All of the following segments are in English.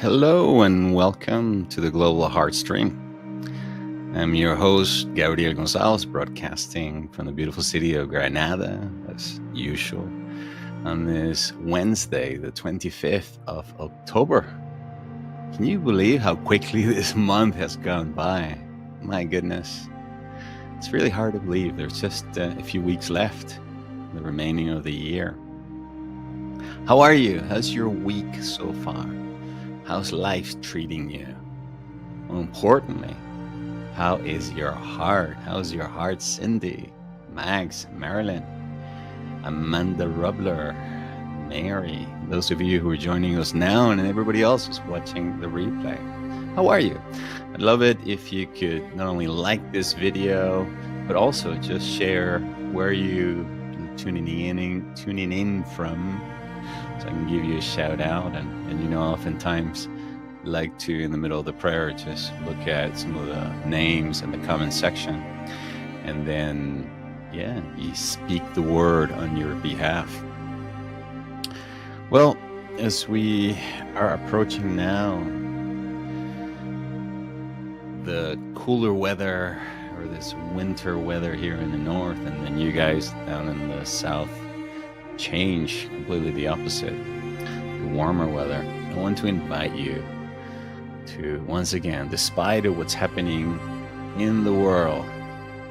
Hello and welcome to the Global Heartstream. I'm your host, Gabriel Gonsalves, broadcasting from the beautiful city of Granada, as usual, on this Wednesday, the 25th of October. Can you believe how quickly this month has gone by? My goodness. It's really hard to believe. There's just a few weeks left, the remaining of the year. How are you? How's your week so far? How's life treating you? More importantly, how is your heart? How's your heart, Cindy, Max, Marilyn, Amanda Rubler, Mary, those of you who are joining us now and everybody else who's watching the replay? How are you? I'd love it if you could not only like this video, but also just share where you tuning in from, so I can give you a shout out. And oftentimes I like to, in the middle of the prayer, just look at some of the names in the comment section, and then you speak the word on your behalf. Well, as we are approaching now the cooler weather, or this winter weather here in the north, and then you guys down in the south change completely the opposite, the warmer weather, I want to invite you to, once again, despite of what's happening in the world,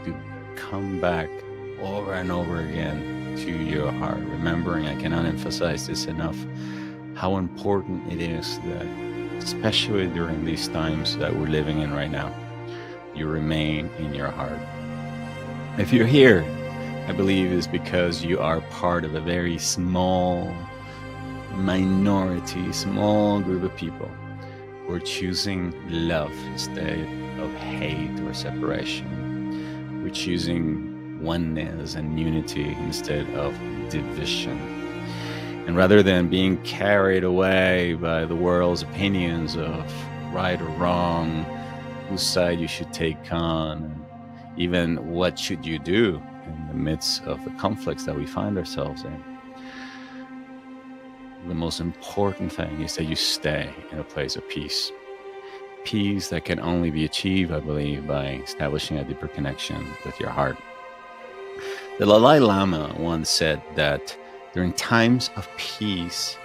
to come back over and over again to your heart, remembering, I cannot emphasize this enough, how important it is that, especially during these times that we're living in right now, you remain in your heart. If you're here, I believe is because you are part of a very small minority, small group of people who are choosing love instead of hate or separation. We're choosing oneness and unity instead of division. And rather than being carried away by the world's opinions of right or wrong, whose side you should take on, and even what should you do in the midst of the conflicts that we find ourselves in, the most important thing is that you stay in a place of peace. Peace that can only be achieved, I believe, by establishing a deeper connection with your heart. The Dalai Lama once said that during times of peace,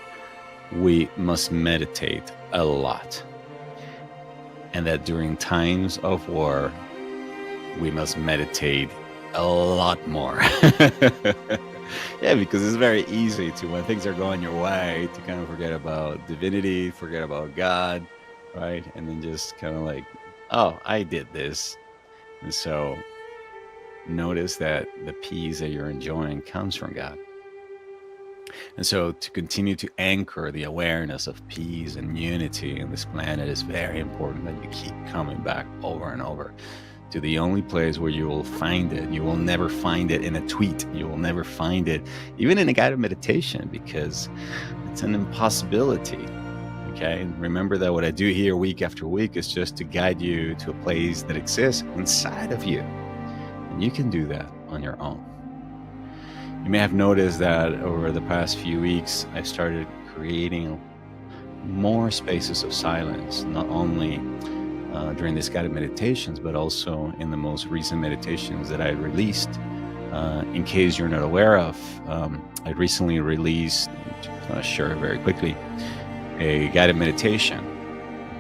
we must meditate a lot. And that during times of war, we must meditate a lot more. Yeah, because it's very easy to, when things are going your way, to kind of forget about divinity, forget about God, right? And then just kind of like, oh, I did this. And so notice that the peace that you're enjoying comes from God. And so to continue to anchor the awareness of peace and unity in this planet is very important that you keep coming back over and over to the only place where you will find it. You will never find it in a tweet. You will never find it even in a guided meditation, because it's an impossibility. Okay, and remember that what I do here week after week is just to guide you to a place that exists inside of you. And you can do that on your own. You may have noticed that over the past few weeks, I started creating more spaces of silence, not only during these guided meditations, but also in the most recent meditations that I released. In case you're not aware of, I recently released, I'll share very quickly, a guided meditation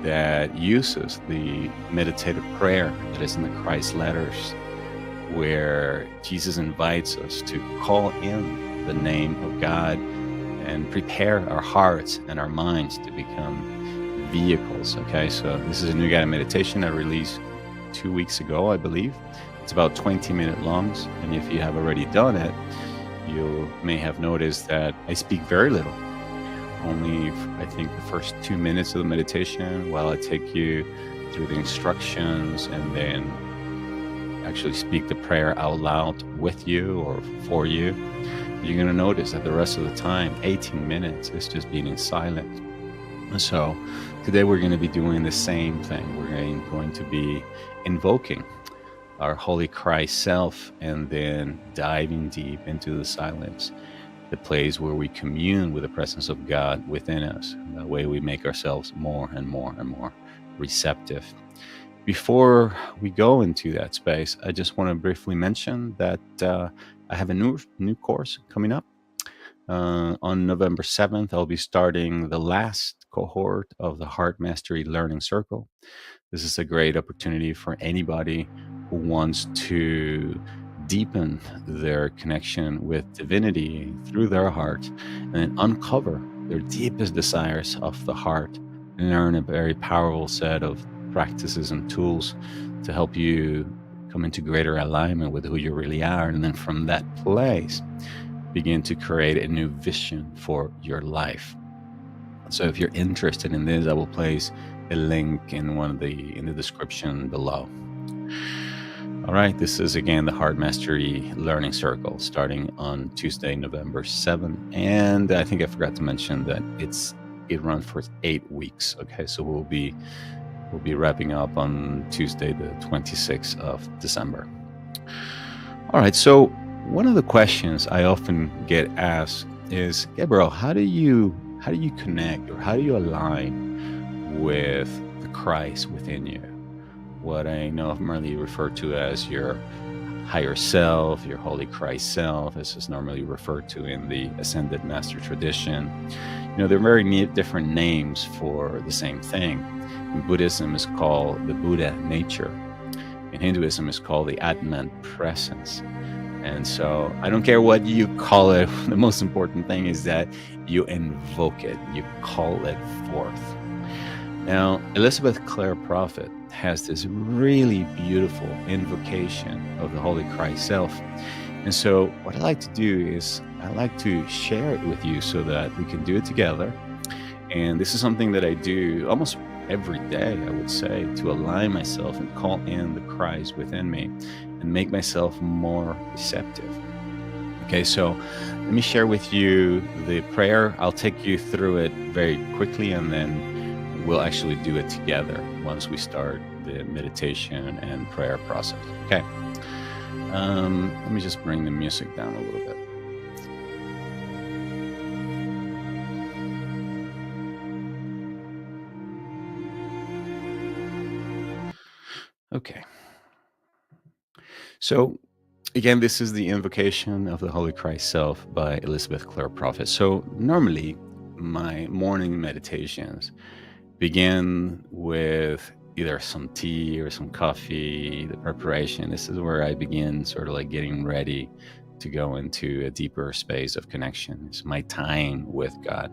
that uses the meditative prayer that is in the Christ letters, where Jesus invites us to call in the name of God and prepare our hearts and our minds to become vehicles. Okay, so this is a new guided meditation I released 2 weeks ago, I believe. It's about 20-minute long, and if you have already done it, you may have noticed that I speak very little. Only, I think, the first 2 minutes of the meditation, while I take you through the instructions and then actually speak the prayer out loud with you or for you. You're going to notice that the rest of the time, 18 minutes, is just being in silence. So today we're going to be doing the same thing. We're going to be invoking our Holy Christ self and then diving deep into the silence the place where we commune with the presence of God within us. That way we make ourselves more and more and more receptive. Before we go into that space, I just want to briefly mention that I have a new course coming up. On November 7th, I'll be starting the last cohort of the Heart Mastery Learning Circle. This is a great opportunity for anybody who wants to deepen their connection with divinity through their heart and uncover their deepest desires of the heart and learn a very powerful set of practices and tools to help you come into greater alignment with who you really are. And then from that place, begin to create a new vision for your life. So if you're interested in this, I will place a link in the description below. All right, this is again the Heart Mastery Learning Circle starting on Tuesday, November 7th. And I think I forgot to mention that it runs for 8 weeks. Okay, so we'll be wrapping up on Tuesday, the 26th of December. All right, so one of the questions I often get asked is, Gabriel, how do you connect, or how do you align with the Christ within you? What I normally refer to as your higher self, your holy Christ self. This is normally referred to in the Ascended Master tradition. There are very different names for the same thing. In Buddhism, it's called the Buddha nature. In Hinduism, it's called the Atman presence. And so I don't care what you call it. The most important thing is that you invoke it, you call it forth. Now, Elizabeth Clare Prophet has this really beautiful invocation of the Holy Christ Self. And so what I like to do is I like to share it with you so that we can do it together. And this is something that I do almost every day, I would say, to align myself and call in the Christ within me and make myself more receptive. Okay, so let me share with you the prayer. I'll take you through it very quickly, and then we'll actually do it together once we start the meditation and prayer process. Okay, let me just bring the music down a little bit. Okay. So again, this is the Invocation of the Holy Christ Self by Elizabeth Clare Prophet. So normally my morning meditations begin with either some tea or some coffee, the preparation. This is where I begin sort of like getting ready to go into a deeper space of connection. It's my time with God.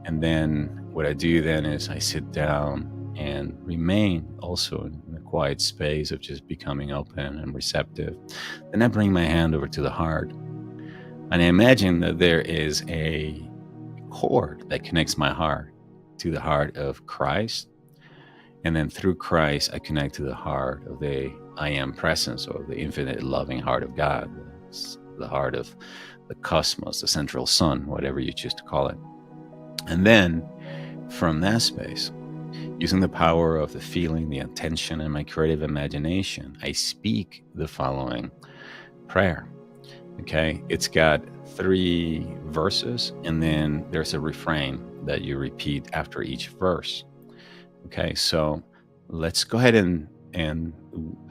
And then what I do then is I sit down and remain also in a quiet space of just becoming open and receptive. Then I bring my hand over to the heart, and I imagine that there is a cord that connects my heart to the heart of Christ. And then through Christ, I connect to the heart of the I Am presence, or the infinite loving heart of God, the heart of the cosmos, the central sun, whatever you choose to call it. And then from that space, using the power of the feeling, the intention, and my creative imagination, I speak the following prayer. Okay, it's got 3 verses, and then there's a refrain that you repeat after each verse. Okay, so let's go ahead and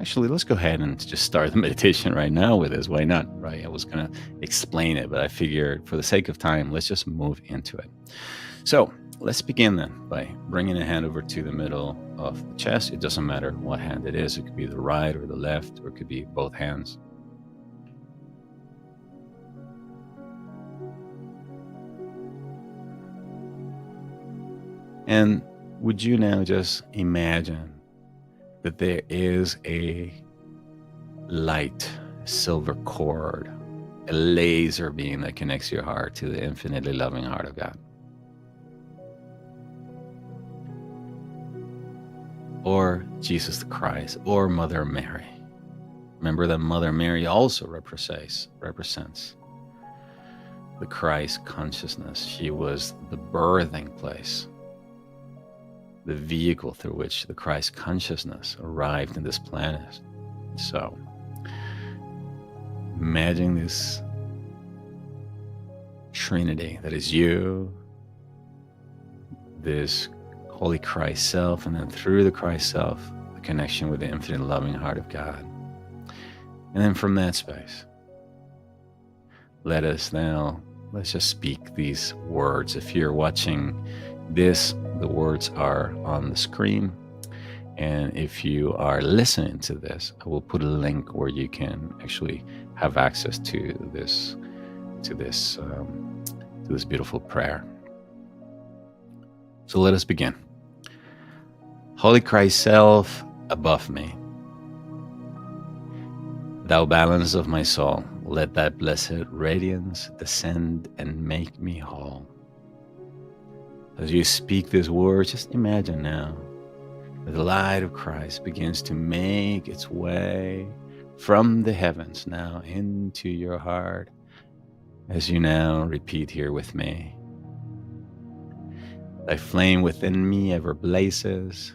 actually let's go ahead and just start the meditation right now with this. Why not, right? I was going to explain it, but I figured for the sake of time, let's just move into it. So let's begin then by bringing a hand over to the middle of the chest. It doesn't matter what hand it is. It could be the right or the left, or it could be both hands. And would you now just imagine that there is a light, silver cord, a laser beam that connects your heart to the infinitely loving heart of God? Or Jesus the Christ, or Mother Mary. Remember that Mother Mary also represents the Christ consciousness. She was the birthing place, the vehicle through which the Christ consciousness arrived in this planet. So imagine this Trinity. That is you, this Holy Christ self, and then through the Christ self, the connection with the infinite loving heart of God. And then from that space, let's just speak these words. If you're watching this, the words are on the screen. And if you are listening to this, I will put a link where you can actually have access to this beautiful prayer. So let us begin. Holy Christ self above me, thou balance of my soul, let thy blessed radiance descend and make me whole. As you speak these words, just imagine now that the light of Christ begins to make its way from the heavens now into your heart. As you now repeat here with me, thy flame within me ever blazes,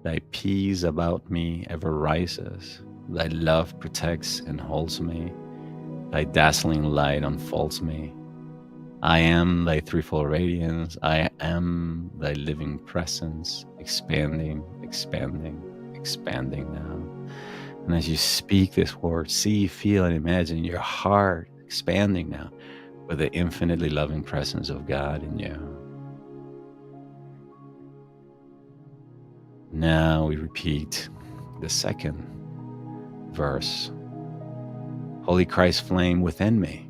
thy peace about me ever rises, thy love protects and holds me, thy dazzling light enfolds me. I am thy threefold radiance, I am thy living presence, expanding, expanding, expanding now. And as you speak this word, see, feel, and imagine your heart expanding now with the infinitely loving presence of God in you. Now we repeat the second verse. Holy Christ flame within me,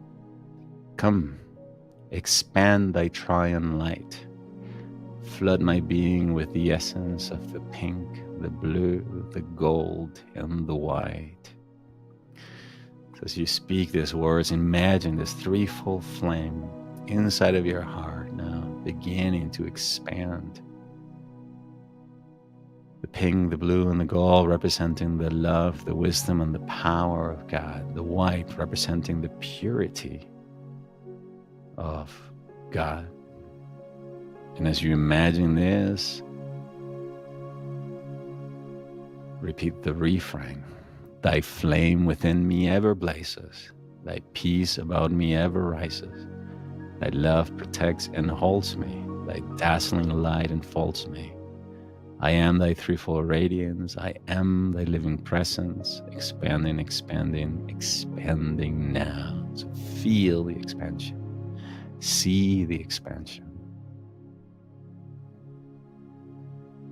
come, expand thy triune light. Flood my being with the essence of the pink, the blue, the gold, and the white. So as you speak these words, imagine this threefold flame inside of your heart now beginning to expand. The pink, the blue, and the gold representing the love, the wisdom, and the power of God. The white representing the purity of God. And as you imagine this, repeat the refrain. Thy flame within me ever blazes, thy peace about me ever rises, thy love protects and holds me, thy dazzling light enfolds me. I am thy threefold radiance, I am thy living presence, expanding, expanding, expanding now. So feel the expansion, see the expansion.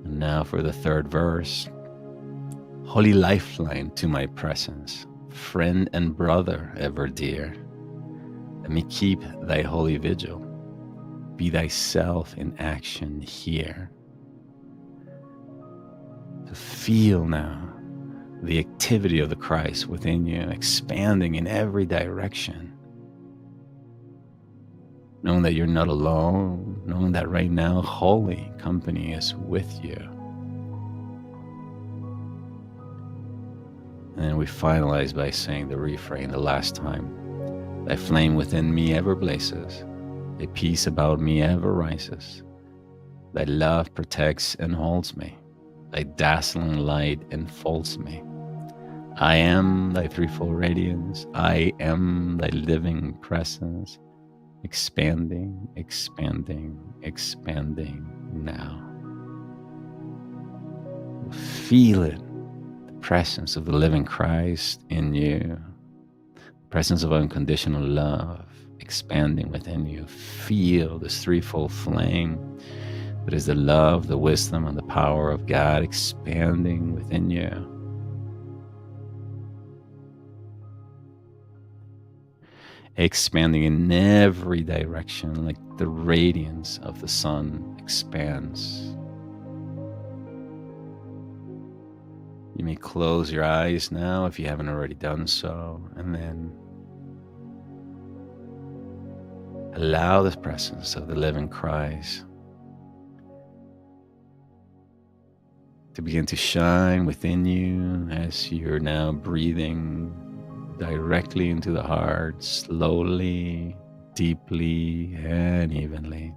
And now for the third verse. Holy lifeline to my presence, friend and brother ever dear, let me keep thy holy vigil, be thyself in action here. To feel now the activity of the Christ within you, expanding in every direction. Knowing that you're not alone, knowing that right now holy company is with you. And then we finalize by saying the refrain the last time. Thy flame within me ever blazes, thy peace about me ever rises, thy love protects and holds me, thy dazzling light enfolds me. I am thy threefold radiance, I am thy living presence, expanding, expanding, expanding now. Feel it. Presence of the living Christ in you, presence of unconditional love expanding within you. Feel this threefold flame that is the love, the wisdom, and the power of God expanding within you. Expanding in every direction like the radiance of the sun expands. You may close your eyes now if you haven't already done so, and then allow the presence of the living Christ to begin to shine within you as you're now breathing directly into the heart, slowly, deeply, and evenly.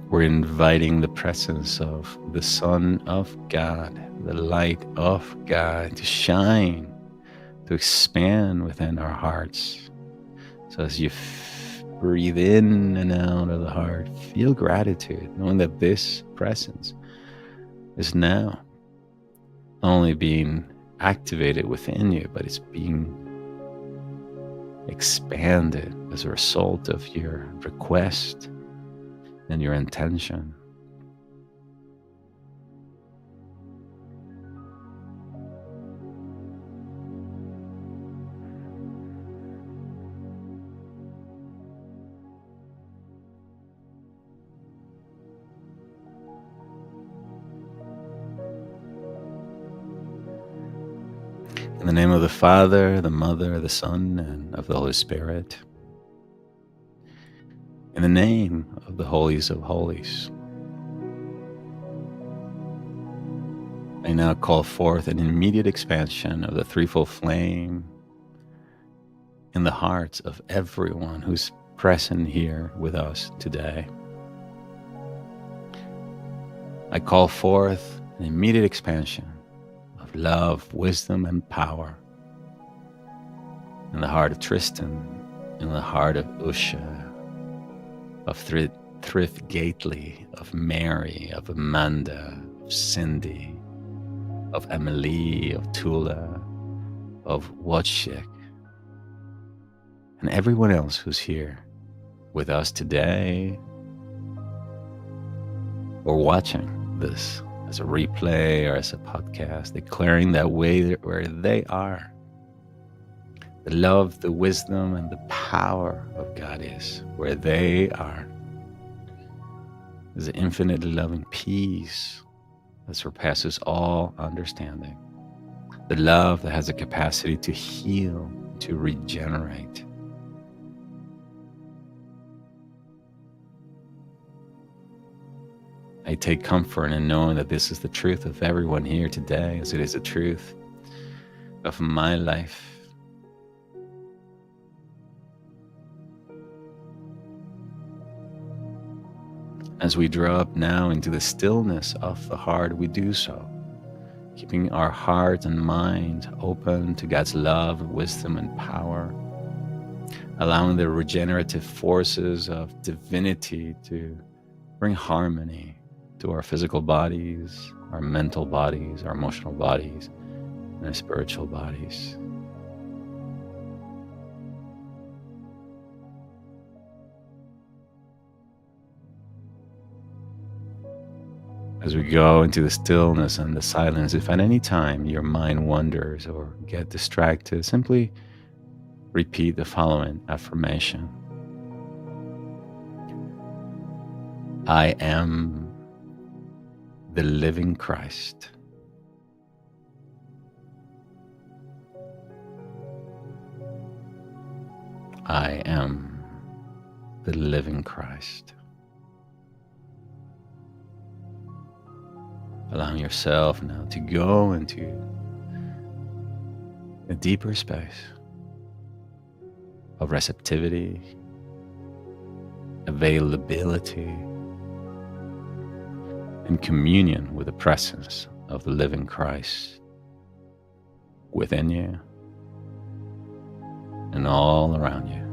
We're inviting the presence of the Son of God, the light of God, to shine, to expand within our hearts. So as you breathe in and out of the heart, feel gratitude, knowing that this presence is now not only being activated within you, but it's being expanded as a result of your request and your intention. In the name of the Father, the Mother, the Son, and of the Holy Spirit. In the name of the Holies of Holies. I now call forth an immediate expansion of the threefold flame in the hearts of everyone who's present here with us today. I call forth an immediate expansion of love, wisdom, and power in the heart of Tristan, in the heart of Usha, of Thrift Gately, of Mary, of Amanda, of Cindy, of Emily, of Tula, of Wojciech, and everyone else who's here with us today or watching this as a replay or as a podcast, declaring that way where they are, the love, the wisdom, and the power of God is where they are. There's an infinitely loving peace that surpasses all understanding. The love that has the capacity to heal, to regenerate. I take comfort in knowing that this is the truth of everyone here today, as it is the truth of my life. As we drop now into the stillness of the heart, we do so, keeping our heart and mind open to God's love, wisdom, and power, allowing the regenerative forces of divinity to bring harmony to our physical bodies, our mental bodies, our emotional bodies, and our spiritual bodies. As we go into the stillness and the silence, if at any time your mind wanders or get distracted, simply repeat the following affirmation. I am the living Christ. I am the living Christ. Allowing yourself now to go into a deeper space of receptivity, availability, and communion with the presence of the living Christ within you and all around you.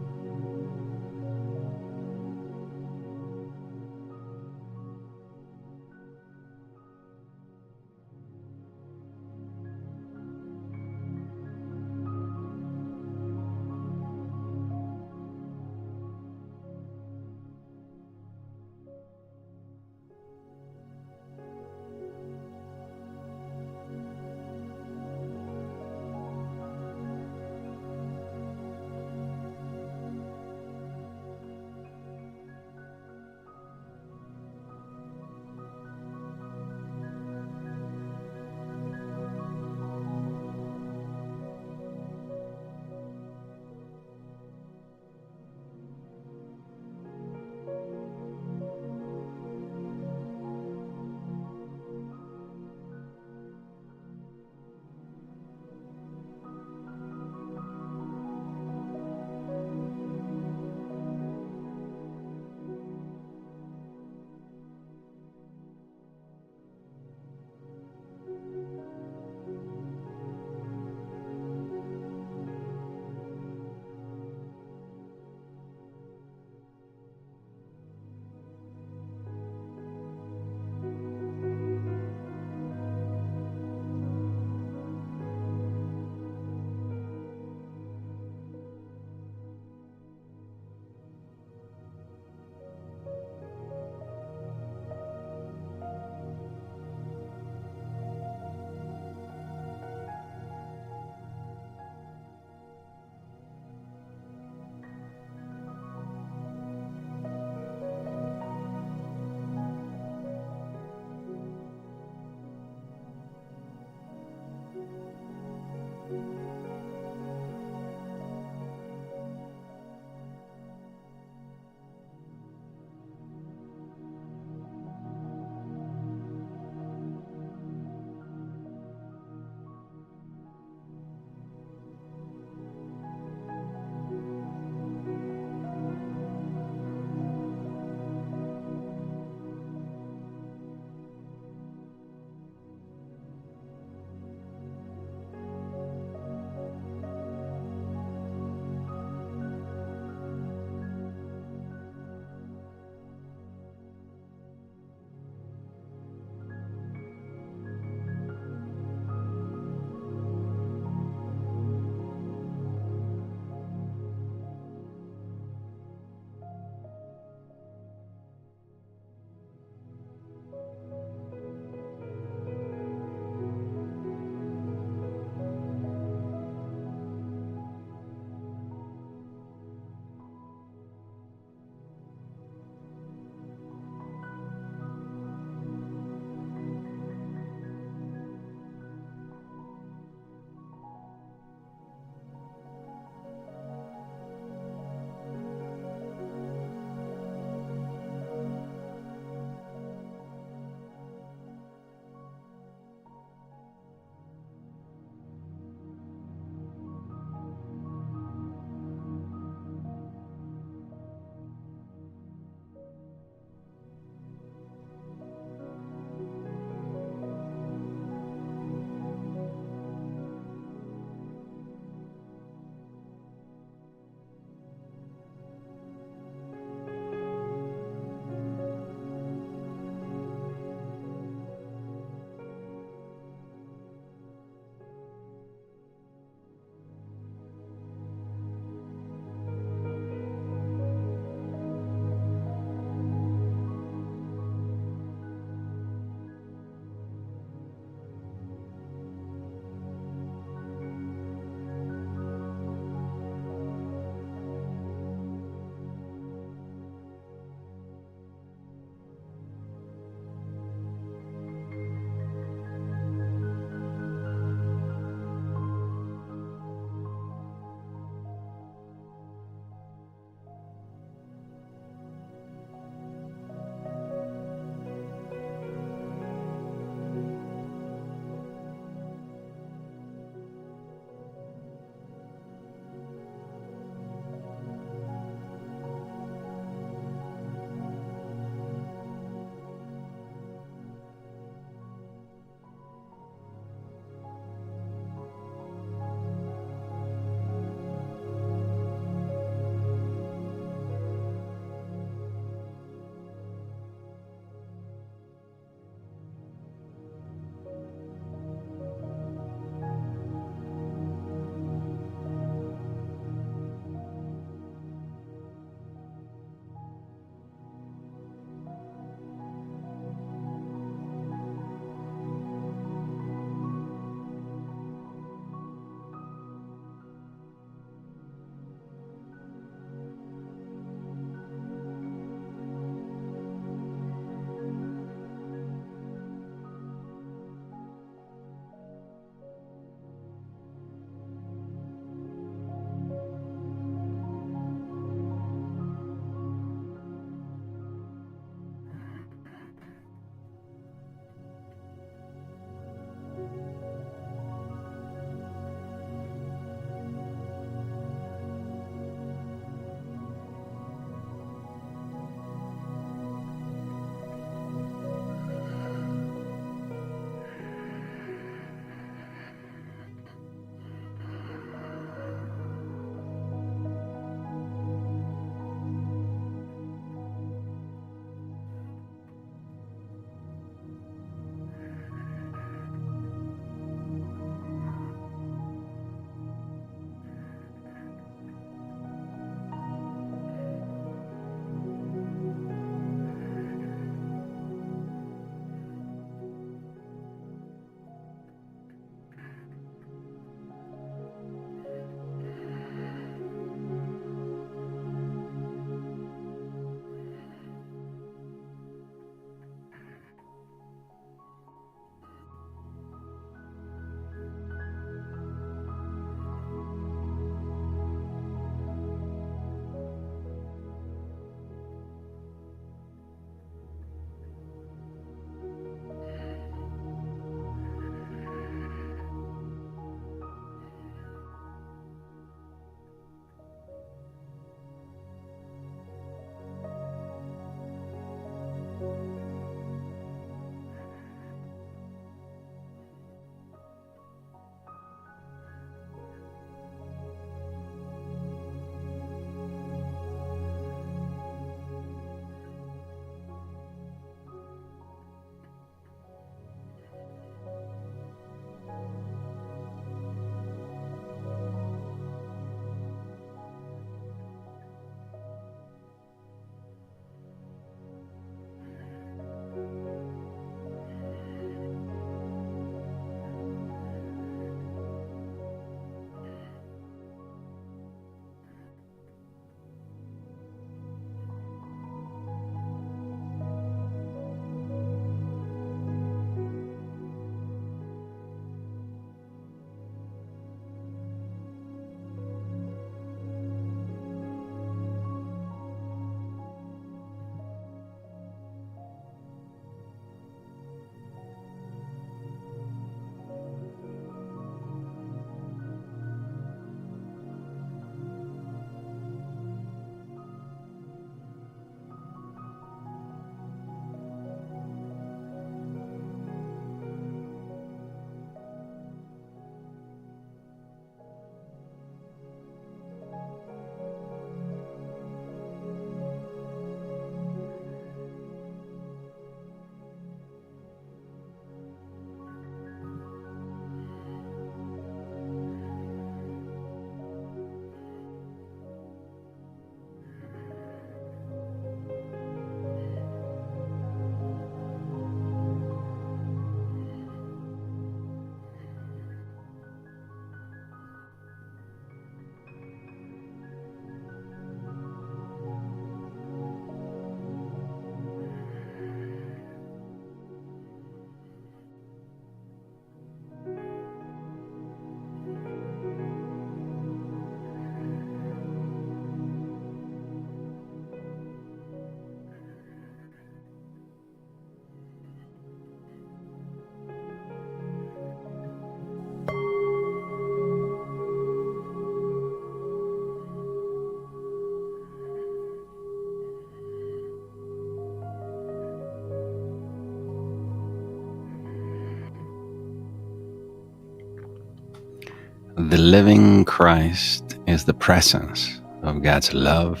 The living Christ is the presence of God's love,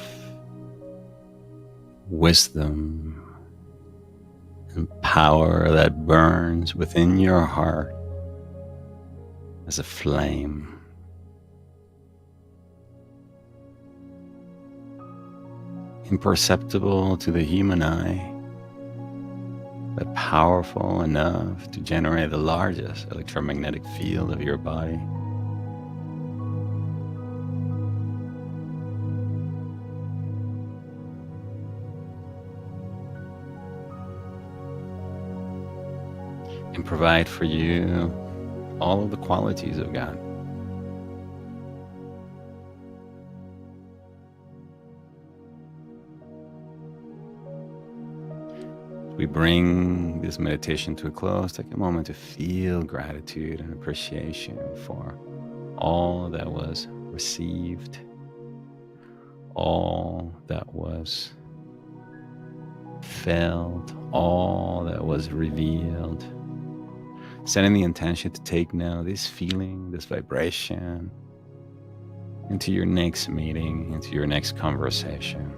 wisdom, and power that burns within your heart as a flame. Imperceptible to the human eye, but powerful enough to generate the largest electromagnetic field of your body. And provide for you all of the qualities of God. We bring this meditation to a close. Take a moment to feel gratitude and appreciation for all that was received, all that was felt, all that was revealed. Setting the intention to take now this feeling, this vibration into your next meeting, into your next conversation,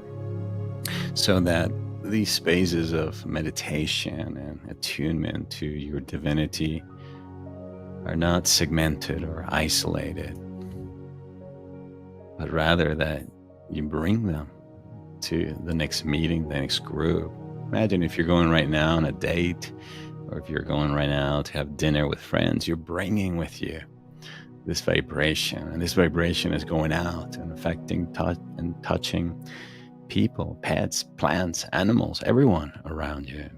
so that these spaces of meditation and attunement to your divinity are not segmented or isolated, but rather that you bring them to the next meeting, the next group. Imagine if you're going right now on a date, or if you're going right now to have dinner with friends, you're bringing with you this vibration, and this vibration is going out and affecting and touching people, pets, plants, animals, everyone around you.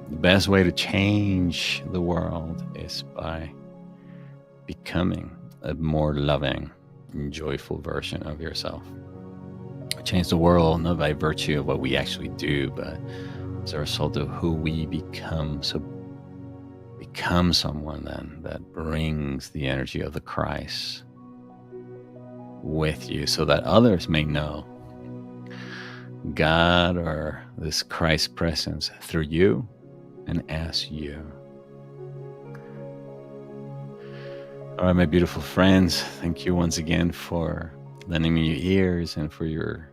The best way to change the world is by becoming a more loving and joyful version of yourself. Change the world not by virtue of what we actually do, but as a result of who we become. So become someone then that brings the energy of the Christ with you, so that others may know God or this Christ presence through you and as you. All right, my beautiful friends, thank you once again for lending me your ears and for your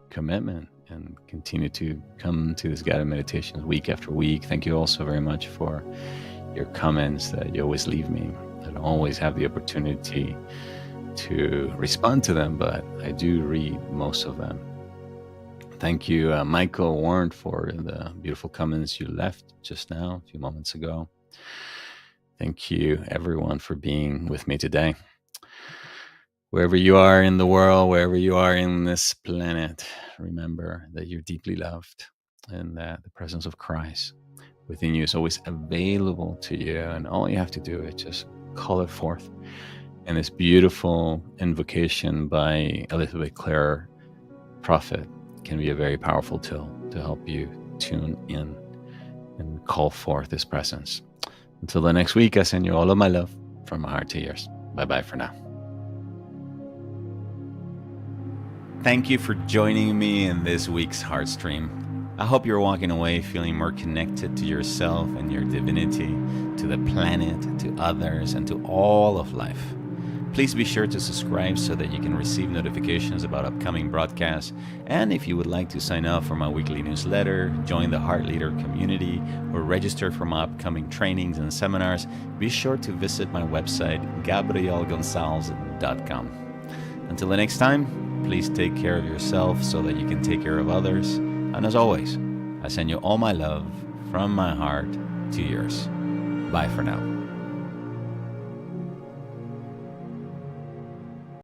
commitment, and continue to come to this guided meditations week after week. Thank you also very much for your comments that you always leave me. I don't always have the opportunity to respond to them, but I do read most of them. Thank you, Michael Warren, for the beautiful comments you left just now, a few moments ago. Thank you, everyone, for being with me today. Wherever you are in the world, wherever you are in this planet, remember that you're deeply loved, and that the presence of Christ within you is always available to you. And all you have to do is just call it forth. And this beautiful invocation by Elizabeth Clare Prophet can be a very powerful tool to help you tune in and call forth this presence. Until the next week, I send you all of my love from my heart to yours. Bye-bye for now. Thank you for joining me in this week's Heartstream. I hope you're walking away feeling more connected to yourself and your divinity, to the planet, to others, and to all of life. Please be sure to subscribe so that you can receive notifications about upcoming broadcasts. And if you would like to sign up for my weekly newsletter, join the Heart Leader community, or register for my upcoming trainings and seminars, be sure to visit my website, gabrielgonsalves.com. Until the next time, please take care of yourself so that you can take care of others. And as always, I send you all my love from my heart to yours. Bye for now.